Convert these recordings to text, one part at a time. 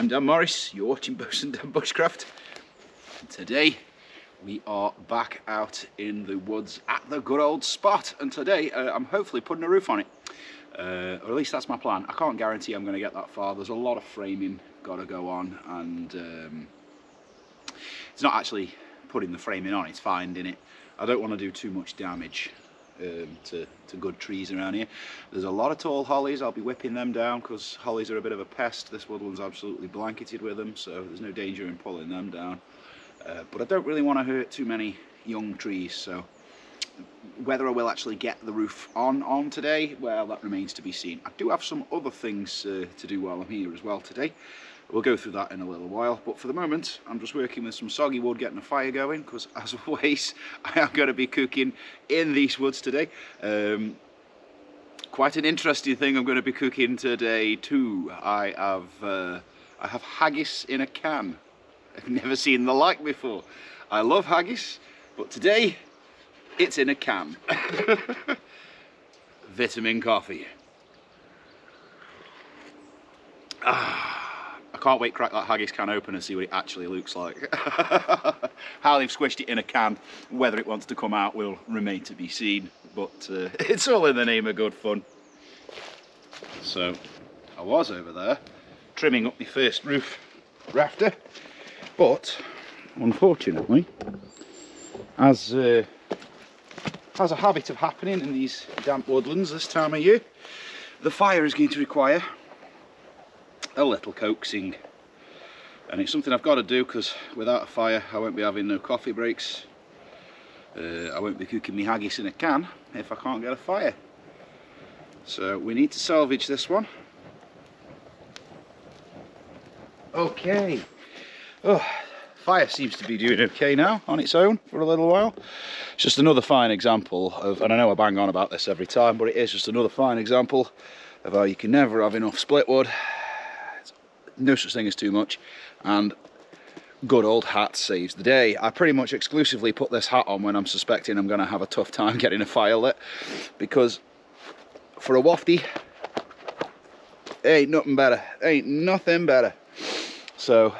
Dan Morris, you're watching Bosun and Dan Bushcraft. Today we are back out in the woods at the good old spot, and today I'm hopefully putting a roof on it, or at least that's my plan. I can't guarantee I'm going to get that far. There's a lot of framing got to go on, and it's not actually putting the framing on, it's finding it. I don't want to do too much damage to good trees around here. There's a lot of tall hollies. I'll be whipping them down because hollies are a bit of a pest. This woodland's absolutely blanketed with them, so there's no danger in pulling them down. But I don't really want to hurt too many young trees, so whether I will actually get the roof on today, well, that remains to be seen. I do have some other things to do while I'm here as well today. We'll go through that in a little while, but for the moment I'm just working with some soggy wood, getting a fire going, because as always I am going to be cooking in these woods today. Quite an interesting thing I'm going to be cooking today too. I have haggis in a can. I've never seen the like before. I love haggis, but today it's in a can. Vitamin coffee. I can't wait to crack that haggis can open and see what it actually looks like. How they've squished it in a can, whether it wants to come out will remain to be seen, but it's all in the name of good fun. So I was over there trimming up my first roof rafter, but unfortunately, as has a habit of happening in these damp woodlands this time of year, the fire is going to require a little coaxing, and it's something I've got to do because without a fire I won't be having no coffee breaks. I won't be cooking me haggis in a can if I can't get a fire. So we need to salvage this one. Okay. Oh, fire seems to be doing okay now on its own for a little while. It's just another fine example of, and I know I bang on about this every time, but it is just another fine example of how you can never have enough split wood. No such thing as too much, and good old hat saves the day. I pretty much exclusively put this hat on when I'm suspecting I'm going to have a tough time getting a fire lit, because for a wafty, ain't nothing better. Ain't nothing better. So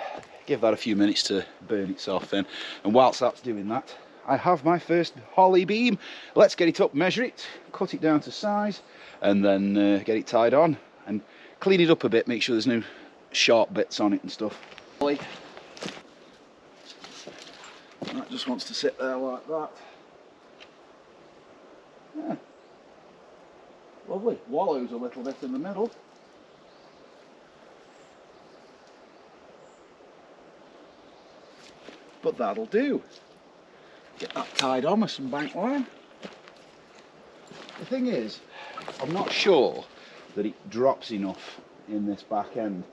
give that a few minutes to burn itself in, and whilst that's doing that, I have my first holly beam. Let's get it up, measure it, cut it down to size, and then get it tied on and clean it up a bit, make sure there's no sharp bits on it and stuff. That just wants to sit there like that. Yeah. Lovely. Wallows a little bit in the middle. But that'll do. Get that tied on with some bank line. The thing is, I'm not sure that it drops enough in this back end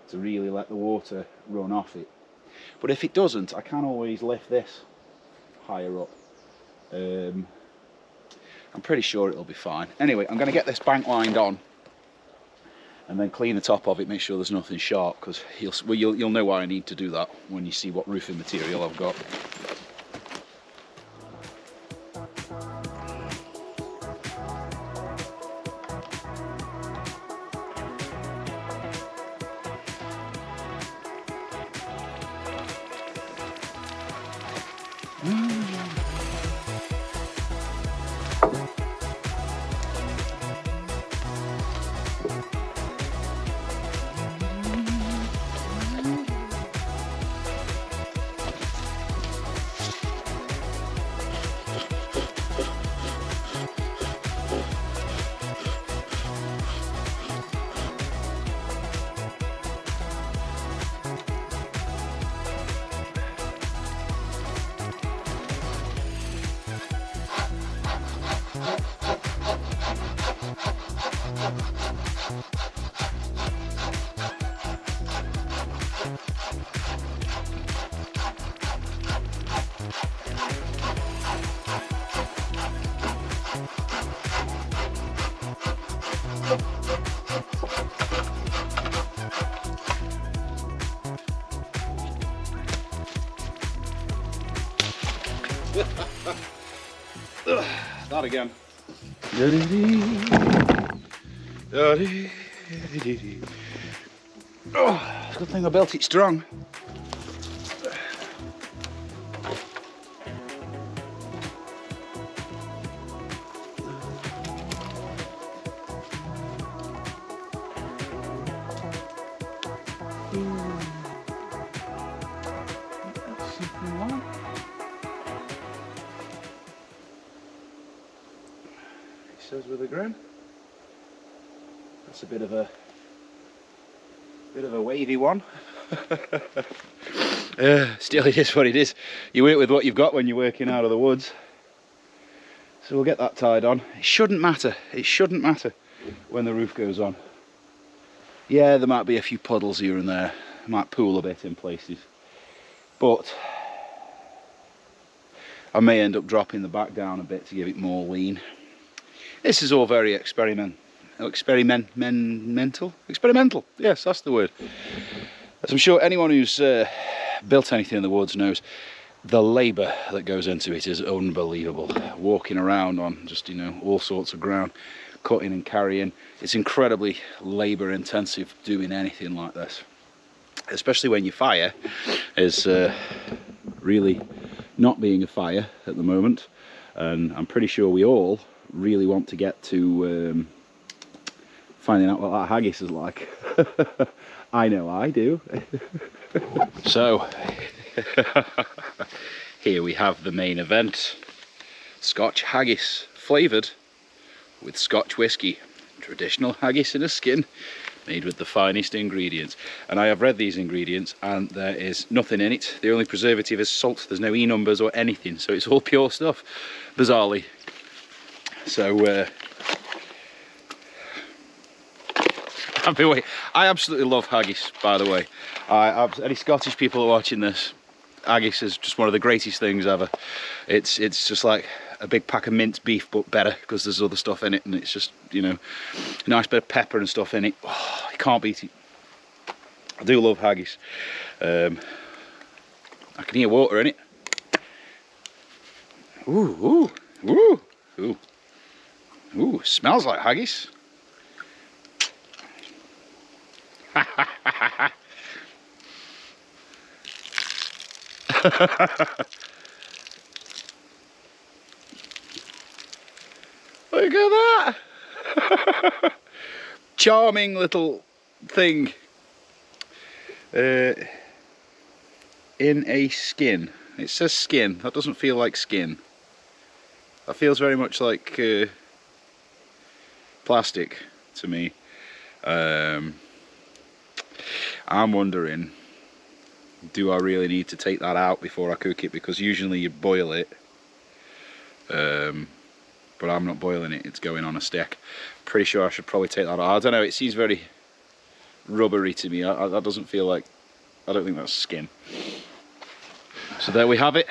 to really let the water run off it, but if it doesn't, I can always lift this higher up. I'm pretty sure it'll be fine. Anyway, I'm going to get this bank lined on and then clean the top of it, make sure there's nothing sharp, because you'll know why I need to do that when you see what roofing material I've got. That again. Oh, it's a good thing I built it strong. Says with a grin. That's a bit of a wavy one. Still, it is what it is. You work with what you've got when you're working out of the woods. So we'll get that tied on. It shouldn't matter. It shouldn't matter when the roof goes on. Yeah, there might be a few puddles here and there. It might pool a bit in places. But I may end up dropping the back down a bit to give it more lean. This is all very experimental. Yes, that's the word. As I'm sure anyone who's built anything in the woods knows, the labour that goes into it is unbelievable. Walking around on just, you know, all sorts of ground, cutting and carrying. It's incredibly labour intensive doing anything like this. Especially when your fire is really not being a fire at the moment. And I'm pretty sure we all really want to get to finding out what that haggis is like. I know I do. So here we have the main event. Scotch haggis, flavoured with Scotch whisky. Traditional haggis in a skin, made with the finest ingredients. And I have read these ingredients and there is nothing in it. The only preservative is salt. There's no E numbers or anything, so it's all pure stuff, bizarrely. So I absolutely love haggis, by the way. Any Scottish people are watching this, haggis is just one of the greatest things ever. It's just like a big pack of minced beef, but better because there's other stuff in it, and it's just, you know, a nice bit of pepper and stuff in it. Oh, you can't beat it. I do love haggis. I can hear water in it. Ooh, ooh, ooh, ooh. Ooh, smells like haggis. Look at that! Charming little thing. In a skin. It says skin. That doesn't feel like skin. That feels very much like plastic to me. I'm wondering, do I really need to take that out before I cook it? Because usually you boil it, but I'm not boiling it, it's going on a stick. Pretty sure I should probably take that out. I don't know, it seems very rubbery to me. That doesn't feel like, I don't think that's skin. So there we have it.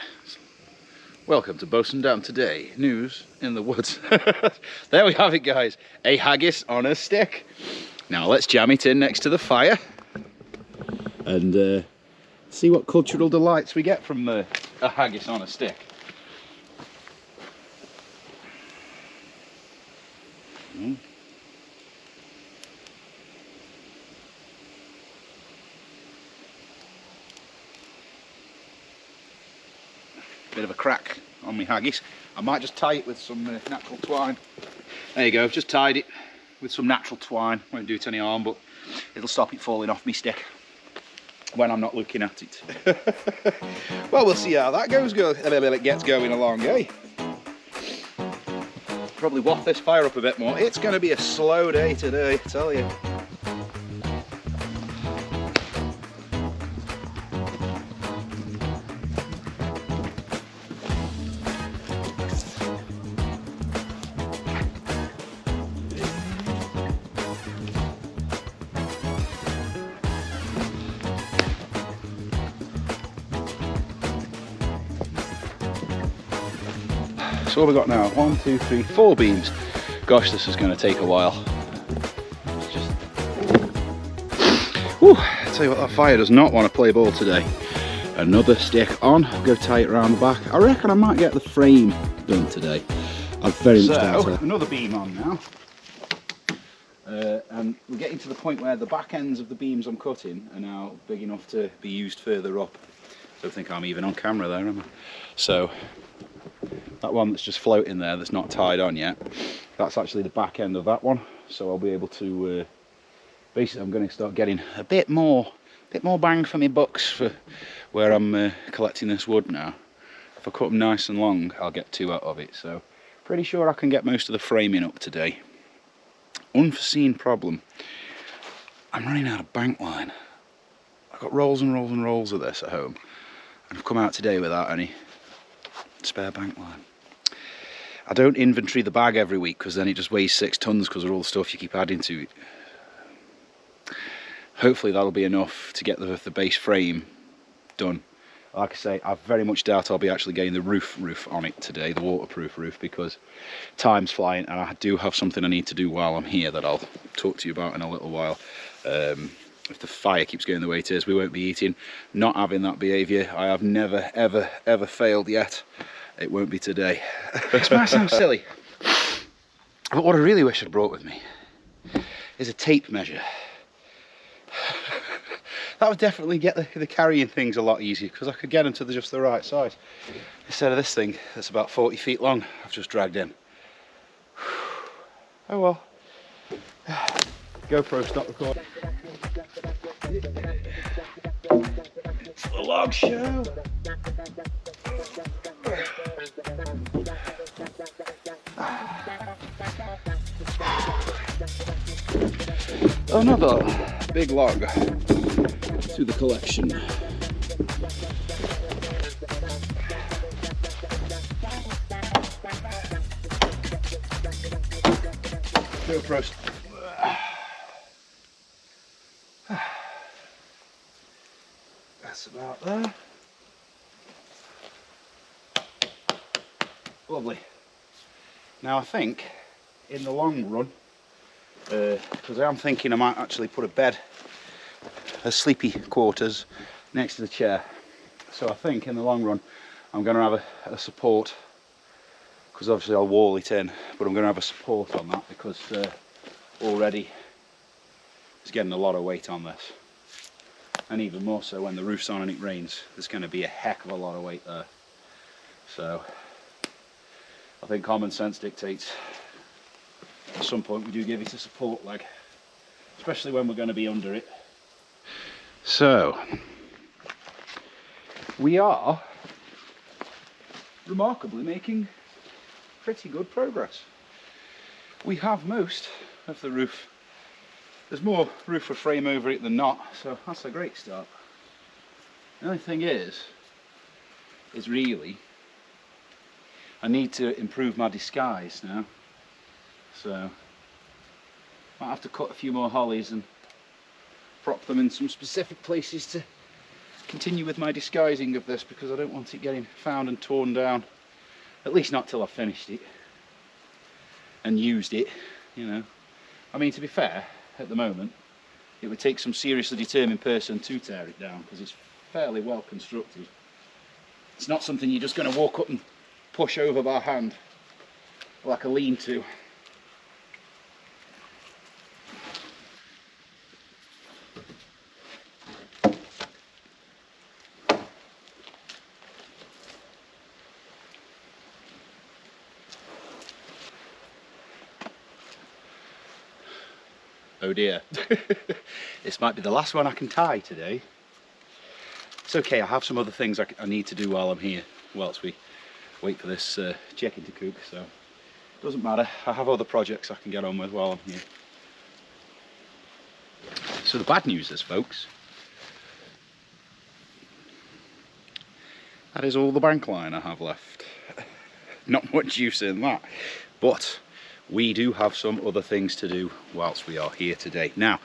Welcome to Bosun Down Today, news in the woods. There we have it, guys, a haggis on a stick. Now let's jam it in next to the fire and see what cultural delights we get from a haggis on a stick. Bit of a crack on my haggis. I might just tie it with some natural twine. There you go, I've just tied it with some natural twine. Won't do it any harm, but it'll stop it falling off my stick when I'm not looking at it. Well, we'll see how that goes. It gets going along, eh? Probably waft this fire up a bit more. It's going to be a slow day today, I tell you. So what have we got now? 1, 2, 3, 4 beams. Gosh, this is going to take a while. Whew, I tell you what, that fire does not want to play ball today. Another stick on, go tie it around the back. I reckon I might get the frame done today. I've very much doubted it. Another beam on now. and we're getting to the point where the back ends of the beams I'm cutting are now big enough to be used further up. I don't think I'm even on camera there, am I? So that one that's just floating there that's not tied on yet, that's actually the back end of that one. So I'll be able to, basically I'm going to start getting a bit more bang for my bucks for where I'm collecting this wood now. If I cut them nice and long, I'll get 2 out of it. So pretty sure I can get most of the framing up today. Unforeseen problem. I'm running out of bank line. I've got rolls and rolls and rolls of this at home, and I've come out today without any spare bank line. I don't inventory the bag every week because then it just weighs 6 tons because of all the stuff you keep adding to it. Hopefully that'll be enough to get the base frame done. Like I say, I very much doubt I'll be actually getting the roof on it today, the waterproof roof, because time's flying and I do have something I need to do while I'm here that I'll talk to you about in a little while. If the fire keeps going the way it is, we won't be eating. Not having that behaviour, I have never, ever, ever failed yet. It won't be today. It might sound silly, but what I really wish I'd brought with me is a tape measure. That would definitely get the carrying things a lot easier, because I could get them to just the right size. Instead of this thing that's about 40 feet long, I've just dragged in. Oh well. GoPro, stop recording. It's the log show. Another big log to the collection. GoPro. That's about there. Lovely. Now I think in the long run, because I am thinking I might actually put a bed, a sleepy quarters next to the chair. So I think in the long run I'm going to have a support, because obviously I'll wall it in, but I'm going to have a support on that because already it's getting a lot of weight on this. And even more so when the roof's on and it rains, there's going to be a heck of a lot of weight there. So I think common sense dictates at some point we do give it a support leg, especially when we're going to be under it. So we are remarkably making pretty good progress. We have most of the roof. There's more roof or frame over it than not, so that's a great start. The only thing is really I need to improve my disguise now. So might have to cut a few more hollies and prop them in some specific places to continue with my disguising of this, because I don't want it getting found and torn down, at least not till I've finished it and used it, you know. I mean, to be fair, at the moment it would take some seriously determined person to tear it down, because it's fairly well constructed. It's not something you're just going to walk up and push over by hand like a lean-to. Oh dear. This might be the last one I can tie today. It's okay, I have some other things I need to do while I'm here, whilst we wait for this chicken to cook, so it doesn't matter. I have other projects I can get on with while I'm here. So the bad news is, folks, that is all the bank line I have left. Not much use in that, but we do have some other things to do whilst we are here today. Now,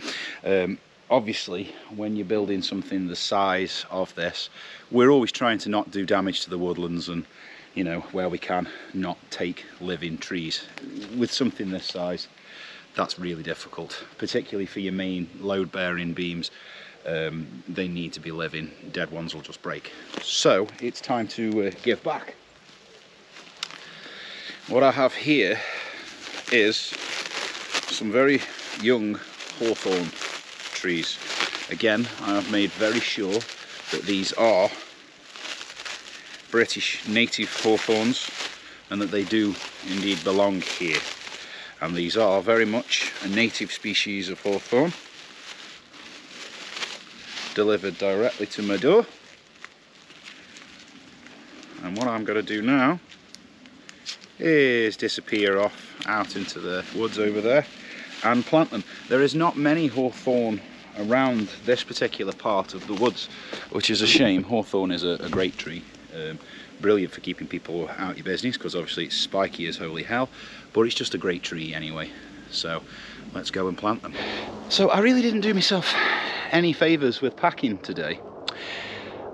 obviously, when you're building something the size of this, we're always trying to not do damage to the woodlands and, you know, where we can, not take living trees. With something this size, that's really difficult, particularly for your main load-bearing beams. They need to be living. Dead ones will just break. So it's time to give back. What I have here is some very young hawthorn trees. Again, I have made very sure that these are British native hawthorns and that they do indeed belong here. And these are very much a native species of hawthorn, delivered directly to my door. And what I'm going to do now is disappear off out into the woods over there and plant them. There is not many hawthorn around this particular part of the woods, which is a shame. Hawthorn is a great tree, brilliant for keeping people out of your business, because obviously it's spiky as holy hell, but it's just a great tree anyway. So let's go and plant them. So I really didn't do myself any favours with packing today.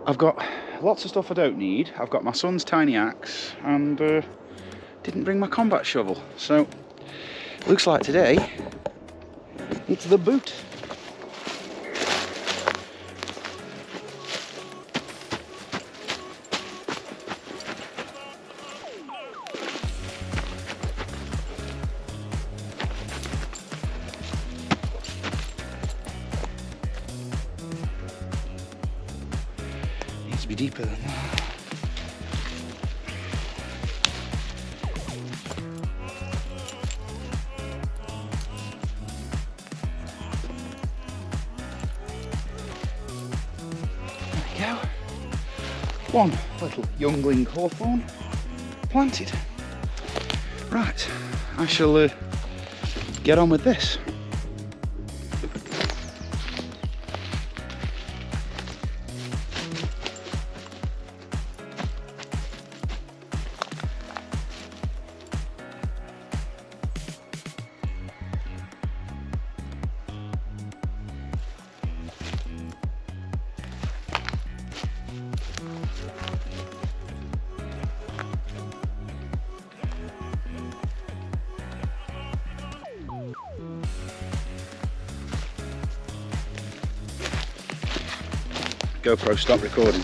I've got lots of stuff I don't need. I've got my son's tiny axe and didn't bring my combat shovel. So looks like today it's the boot. Needs to be deeper than that. There we go. One little youngling hawthorn planted. Right, I shall get on with this. GoPro, stop recording.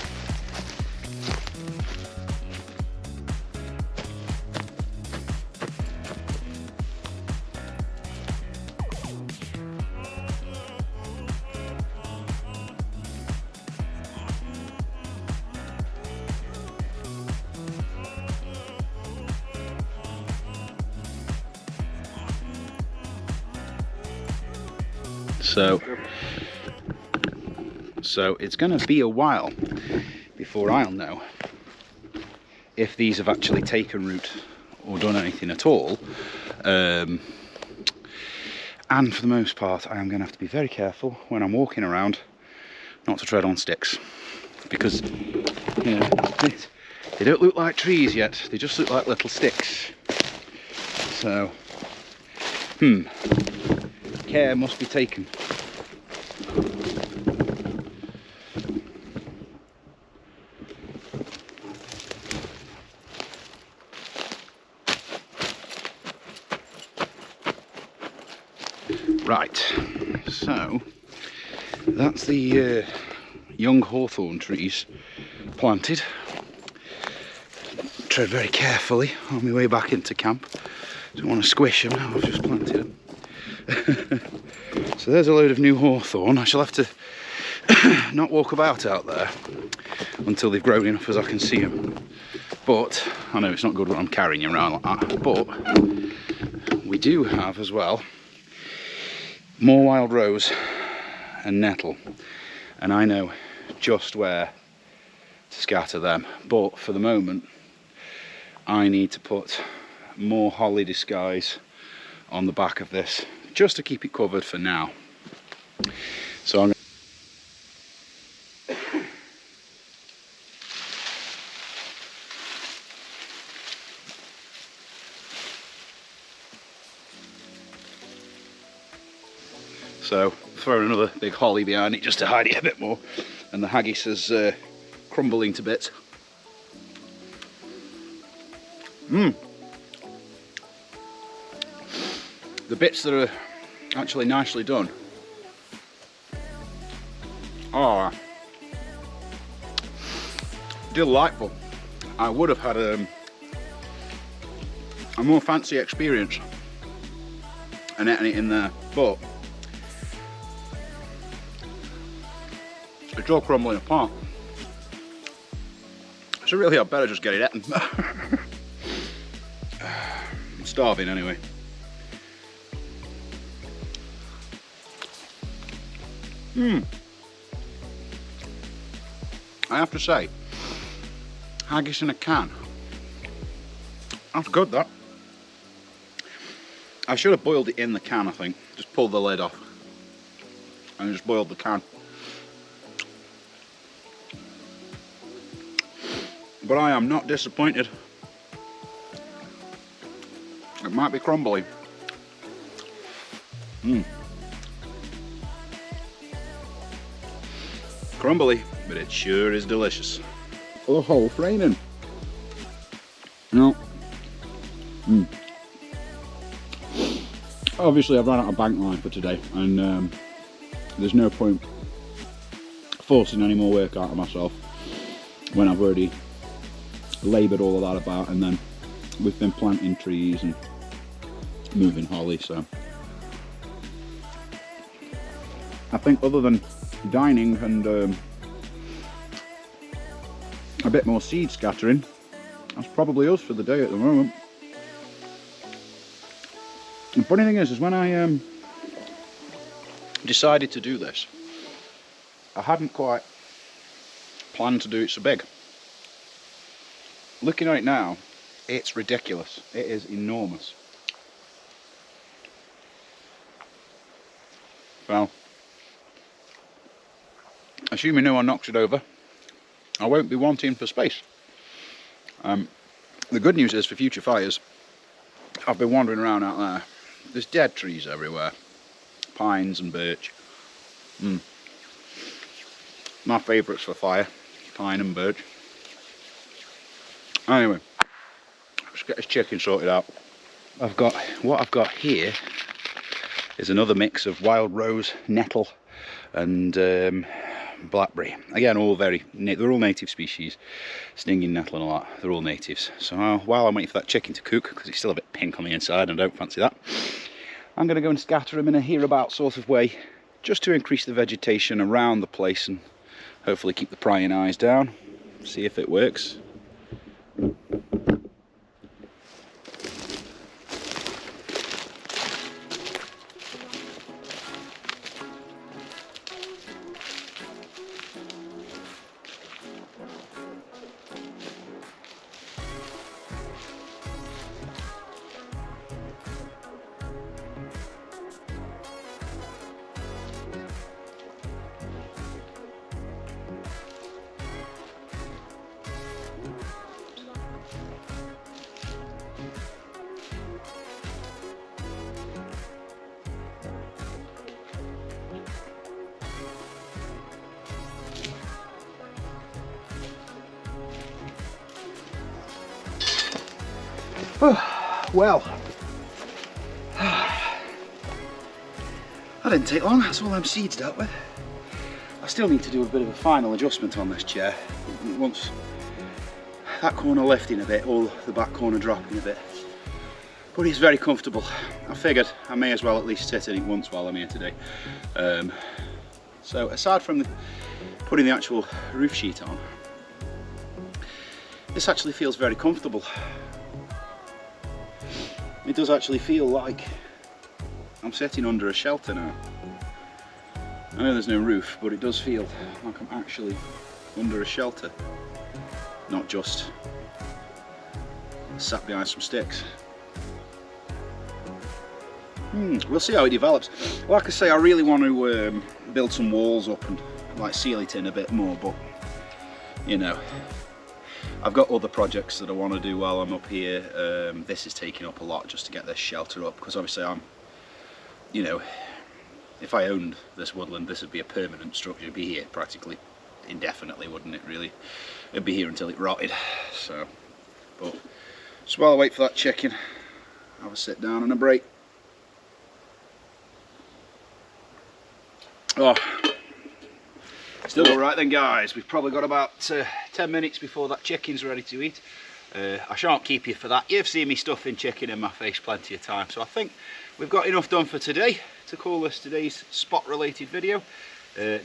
So it's going to be a while before I'll know if these have actually taken root or done anything at all. And for the most part, I am going to have to be very careful when I'm walking around not to tread on sticks, because you know, they don't look like trees yet, they just look like little sticks. So care must be taken. Right, so that's the young hawthorn trees planted. Tread very carefully on my way back into camp. Don't want to squish them now, I've just planted them. So there's a load of new hawthorn. I shall have to not walk about out there until they've grown enough as I can see them. But I know it's not good when I'm carrying you around like that, but we do have as well more wild rose and nettle, and I know just where to scatter them, but for the moment I need to put more holly disguise on the back of this just to keep it covered for now. So I'm So throw another big holly behind it just to hide it a bit more, and the haggis is crumbling to bits. The bits that are actually nicely done are delightful. I would have had a more fancy experience and netting it in there, but it's all crumbling apart. So really I'd better just get it eaten. I'm starving anyway. I have to say, haggis in a can. That's good, that. I should have boiled it in the can, I think. Just pulled the lid off and just boiled the can. But I am not disappointed. It might be crumbly. Crumbly, but it sure is delicious. The whole framing. No. Obviously I've run out of bank line for today, and there's no point forcing any more work out of myself when I've already laboured all of that about, and then we've been planting trees and moving holly, so I think other than dining and a bit more seed scattering, that's probably us for the day at the moment. The funny thing is when I decided to do this, I hadn't quite planned to do it so big. Looking at it now, it's ridiculous. It is enormous. Well, assuming no one knocks it over, I won't be wanting for space. The good news is for future fires, I've been wandering around out there. There's dead trees everywhere. Pines and birch. My favourites for fire, pine and birch. Anyway, let's get this chicken sorted out. What I've got here is another mix of wild rose, nettle and blackberry. Again, they're all native species. Stinging nettle and all that, they're all natives. So while I'm waiting for that chicken to cook, because it's still a bit pink on the inside and I don't fancy that, I'm going to go and scatter them in a hereabout sort of way, just to increase the vegetation around the place and hopefully keep the prying eyes down. See if it works. Well, that didn't take long. That's all them seeds dealt with. I still need to do a bit of a final adjustment on this chair. Once that corner lifting a bit, all the back corner dropping a bit. But it's very comfortable. I figured I may as well at least sit in it once while I'm here today. So aside from putting the actual roof sheet on, this actually feels very comfortable. It does actually feel like I'm sitting under a shelter now. I know there's no roof, but it does feel like I'm actually under a shelter, not just sat behind some sticks. We'll see how it develops. Like I say, I really want to build some walls up and like seal it in a bit more, but you know, I've got other projects that I want to do while I'm up here. This is taking up a lot just to get this shelter up, because obviously you know, if I owned this woodland, this would be a permanent structure. It'd be here practically indefinitely, wouldn't it really? It'd be here until it rotted. So, but just while I wait for that chicken, have a sit down and a break. Oh, still alright then guys. We've probably got about 10 minutes before that chicken's ready to eat. I shan't keep you for that. You've seen me stuffing chicken in my face plenty of times, so I think we've got enough done for today to call this today's spot related video.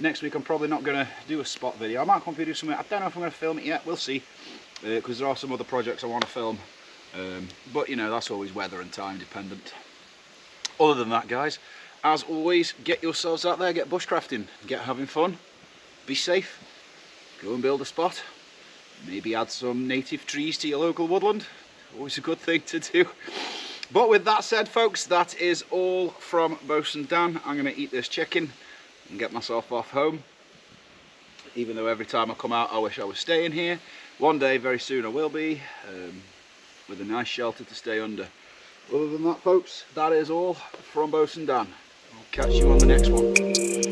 Next week I'm probably not going to do a spot video. I might come do something. I don't know if I'm going to film it yet, we'll see, because there are some other projects I want to film, but you know, that's always weather and time dependent. Other than that, guys, as always, get yourselves out there, get bushcrafting, get having fun, be safe, go and build a spot, maybe add some native trees to your local woodland, always a good thing to do. But with that said, folks, that is all from Bosun Dan. I'm going to eat this chicken and get myself off home, even though every time I come out I wish I was staying here. One day, very soon, I will be, with a nice shelter to stay under. Other than that, folks, that is all from Bosun Dan. I'll catch you on the next one.